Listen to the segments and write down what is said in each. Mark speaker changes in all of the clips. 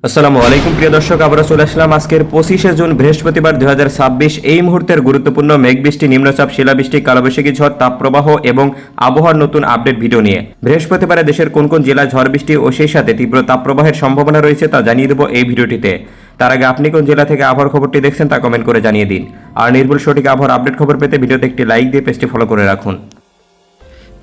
Speaker 1: আসসালামু আলাইকুম প্রিয় দর্শক, আমরা চলে আসলাম আজকের 25শে জুন বৃহস্পতিবার 2026 এই মুহূর্তের গুরুত্বপূর্ণ মেঘ বৃষ্টি, নিম্নচাপ, শিলাবৃষ্টি, কালবৈশাখী ঝড়, তাপপ্রবাহ এবং আবহাওয়ার নতুন আপডেট ভিডিও নিয়ে। বৃহস্পতিবারে দেশের কোন কোন জেলায় ঝড় বৃষ্টি ও সেই সাথে তীব্র তাপপ্রবাহের সম্ভাবনা রয়েছে তা জানিয়ে দেবো এই ভিডিওটিতে। তার আগে আপনি কোন জেলা থেকে আবহাওয়ার খবরটি দেখছেন তা কমেন্ট করে জানিয়ে দিন। আর নির্ভুল সঠিক আবহাওয়ার আপডেট খবর পেতে ভিডিওতে একটি লাইক দিয়ে পেজটি ফলো করে রাখুন।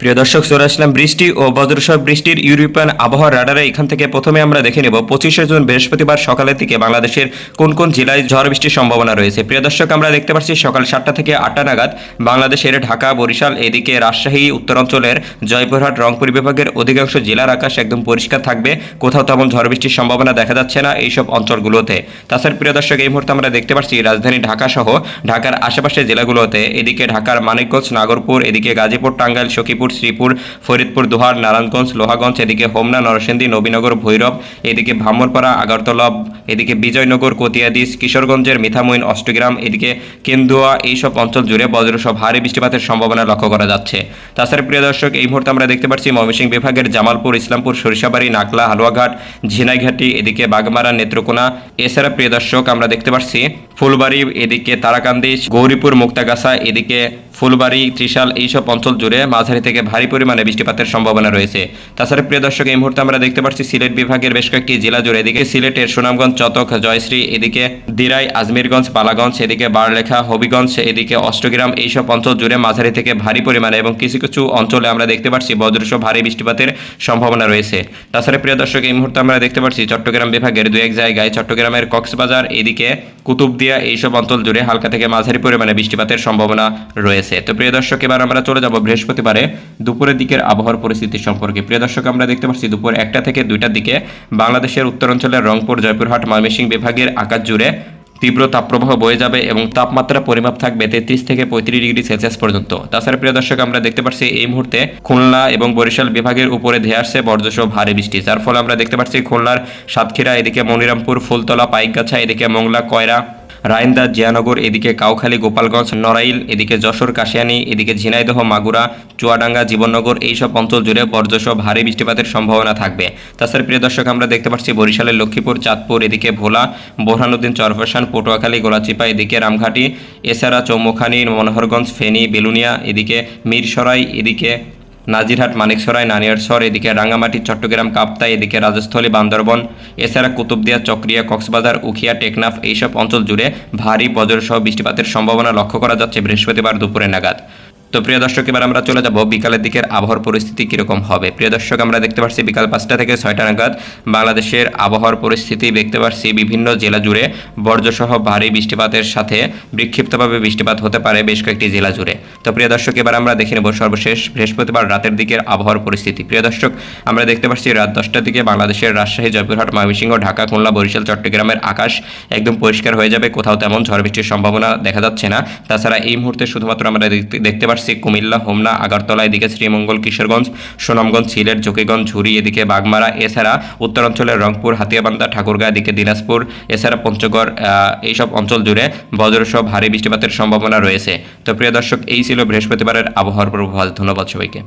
Speaker 1: প্রিয় দর্শক, চলে আসলাম বৃষ্টি ও বজ্রসহ বৃষ্টির ইউরোপিয়ান আবহাওয়ার রাডারে। এখান থেকে প্রথমে আমরা দেখে নেব 25শে জুন বৃহস্পতিবার সকালের দিকে বাংলাদেশের কোন কোন জেলায় ঝড় বৃষ্টির সম্ভাবনা রয়েছে। প্রিয় দর্শক, আমরা দেখতে পাচ্ছি সকাল 7টা থেকে 8টা নাগাদ বাংলাদেশের ঢাকা, বরিশাল, এদিকে রাজশাহী, উত্তরাঞ্চলের জয়পুরহাট, রংপুর বিভাগের অধিকাংশ জেলার আকাশ একদম পরিষ্কার থাকবে, কোথাও তেমন ঝড় বৃষ্টির সম্ভাবনা দেখা যাচ্ছে না এইসব অঞ্চলগুলোতে। তাছাড়া প্রিয় দর্শক, এই মুহূর্তে আমরা দেখতে পাচ্ছি রাজধানী ঢাকা সহ ঢাকার আশেপাশের জেলাগুলোতে, এদিকে ঢাকার মানিকগঞ্জ, নাগরপুর, এদিকে গাজীপুর, টাঙ্গাইল, সখীপুর, শ্রীপুর, ফরিদপুর, দোহার, নারায়ণগঞ্জ, লোহাগঞ্জ, এদিকে হোমনা, নরসিংদী, নবীনগর, ভৈরব, এদিকে ব্রাহ্মণপাড়া, আগরতলা, এদিকে বিজয়নগর, কতিয়াদি, কিশোরগঞ্জের মিঠামইন, অষ্টগ্রাম, এদিকে কেন্দুয়া, এইসব অঞ্চল জুড়ে বজ্রসহ ভারী বৃষ্টিপাতের সম্ভাবনা লক্ষ্য করা যাচ্ছে। তাছাড়া প্রিয় দর্শক, এই মুহূর্তে আমরা দেখতে পাচ্ছি ময়মনসিংহ বিভাগের জামালপুর, ইসলামপুর, সরিষাবাড়ি, নাকলা, হালুয়াঘাট, ঝিনাইঘাটি, এদিকে বাগমারা, নেত্রকোনা। এছাড়া প্রিয় দর্শক, আমরা দেখতে পাচ্ছি ফুলবাড়ি, এদিকে তারাকান্দি, গৌরীপুর, মুক্তাগাছা, এদিকে ফুলবাড়ি, ত্রিশাল, এইসব অঞ্চল জুড়ে মাঝারি থেকে ভারী পরিমাণে বৃষ্টিপাতের সম্ভাবনা রয়েছে। তাছাড়া প্রিয় দর্শক, এই মুহূর্তে আমরা দেখতে পাচ্ছি সিলেট বিভাগের বেশ কয়েকটি জেলা জুড়ে, এদিকে সিলেটের সুনামগঞ্জ, চতক, জয়শ্রী, এদিকে দিরাই, আজমিরগঞ্জ, বালাগঞ্জ, এদিকে বারলেখা, হবিগঞ্জ, এদিকে অষ্টগ্রাম, এইসব অঞ্চল জুড়ে মাঝারি থেকে ভারী পরিমাণে এবং কিছু কিছু অঞ্চলে আমরা দেখতে পাচ্ছি বজ্রসহ ভারী বৃষ্টিপাতের সম্ভাবনা রয়েছে। তাছাড়া প্রিয় দর্শক, এই মুহূর্তে আমরা দেখতে পাচ্ছি চট্টগ্রাম বিভাগের দু এক জায়গায়, চট্টগ্রামের কক্সবাজার, এদিকে কুতুবদিয়া, এইসব অঞ্চল জুড়ে হালকা থেকে মাঝারি পরিমাণে বৃষ্টিপাতের সম্ভাবনা রয়েছে। তো প্রিয় দর্শক, এবার আমরা চলে যাব বৃহস্পতিবারে দুপুরের দিকের আবহাওয়ার পরিস্থিতি সম্পর্কে। প্রিয় দর্শক, আমরা দেখতে পাচ্ছি দুপুর 1টা থেকে 2টার দিকে বাংলাদেশের উত্তরাঞ্চলের রংপুর, জয়পুরহাট, ময়মনসিংহ বিভাগের আকাশ জুড়ে তীব্র তাপপ্রবাহ বয়ে যাবে এবং তাপমাত্রা পরিমাপ থাকবে 33 থেকে 35 ডিগ্রি সেলসিয়াস পর্যন্ত। তাছাড়া প্রিয় দর্শক, আমরা দেখতে পাচ্ছি এই মুহূর্তে খুলনা এবং বরিশাল বিভাগের উপরে ধেয়ে আসছে বজ্রসহ ভারী বৃষ্টি, যার ফলে আমরা দেখতে পাচ্ছি খুলনার সাতক্ষীরা, এদিকে মনিরামপুর, ফুলতলা, পাইকগাছা, এদিকে মংলা, কয়রা, রায়ন্দা, জিয়ানগর, এদিকে কাউখালী, গোপালগঞ্জ, নড়াইল, এদিকে যশোর, কাশিয়ানী, এদিকে ঝিনাইদহ, মাগুরা, চুয়াডাঙ্গা, জীবননগর, এইসব অঞ্চল জুড়ে বজ্রসহ ভারী বৃষ্টিপাতের সম্ভাবনা থাকবে। তাছাড়া প্রিয় দর্শক, আমরা দেখতে পাচ্ছি বরিশালের লক্ষ্মীপুর, চাঁদপুর, এদিকে ভোলা, বোরহানুদ্দিন, চরফ্যাশন, পটুয়াখালী, গোলাচিপা, এদিকে রামঘাটি, এছাড়া চৌমুখানী, মনোহরগঞ্জ, ফেনী, বেলুনিয়া, এদিকে মিরসরাই, এদিকে নাজিরহাট, মানিকসরাই, নানিয়ারসর, এদিকে রাঙ্গামাটি, চট্টগ্রাম, কাপ্তাই, এদিকে রাজস্থলী, বান্দরবন, এছাড়া কুতুবদিয়া, চকরিয়া, কক্সবাজার, উখিয়া, টেকনাফ, এইসব অঞ্চল জুড়ে ভারী বজ্রসহ বৃষ্টিপাতের সম্ভাবনা লক্ষ্য করা যাচ্ছে বৃহস্পতিবার দুপুরে নাগাদ। তো প্রিয় দর্শক, এবার আমরা চলে যাব বিকালের দিকের আবহাওয়ার পরিস্থিতি কীরকম হবে। প্রিয় দর্শক, আমরা দেখতে পাচ্ছি বিকাল 5টা থেকে 6টা নাগাদ বাংলাদেশের আবহাওয়ার পরিস্থিতি দেখতে পাচ্ছি বিভিন্ন জেলা জুড়ে বজ্রসহ ভারী বৃষ্টিপাতের সাথে বিক্ষিপ্তভাবে বৃষ্টিপাত হতে পারে বেশ কয়েকটি জেলা জুড়ে। তো প্রিয় দর্শক, এবার আমরা দেখে নেব সর্বশেষ বৃহস্পতিবার রাতের দিকের আবহাওয়ার পরিস্থিতি। প্রিয় দর্শক, আমরা দেখতে পাচ্ছি রাত 10টার দিকে বাংলাদেশের রাজশাহী, জয়পুরহাট, ময়মনসিংহ, ঢাকা, খুলনা, বরিশাল, চট্টগ্রামের আকাশ একদম পরিষ্কার হয়ে যাবে, কোথাও তেমন ঝড় বৃষ্টির সম্ভাবনা দেখা যাচ্ছে না। তাছাড়া এই মুহূর্তে শুধুমাত্র আমরা দেখতে পাচ্ছি কুমিল্লা, হোমনা, আগরতলা, এদিকে শ্রীমঙ্গল, কিশোরগঞ্জ, সুনামগঞ্জ, সিলেট, জকিগঞ্জ, ঝুরি, এদিকে বাগমারা, এছাড়া উত্তরাঞ্চলের রংপুর, হাতিয়াবান্ধা, ঠাকুরগাঁ, এদিকে দিনাজপুর, এছাড়া পঞ্চগড়, এইসব অঞ্চল জুড়ে বজ্রসহ ভারী বৃষ্টিপাতের সম্ভাবনা রয়েছে। তো প্রিয় দর্শক, এই ছিল বৃহস্পতিবারের আবহাওয়ার পূর্বাভাস। ধন্যবাদ সবাইকে।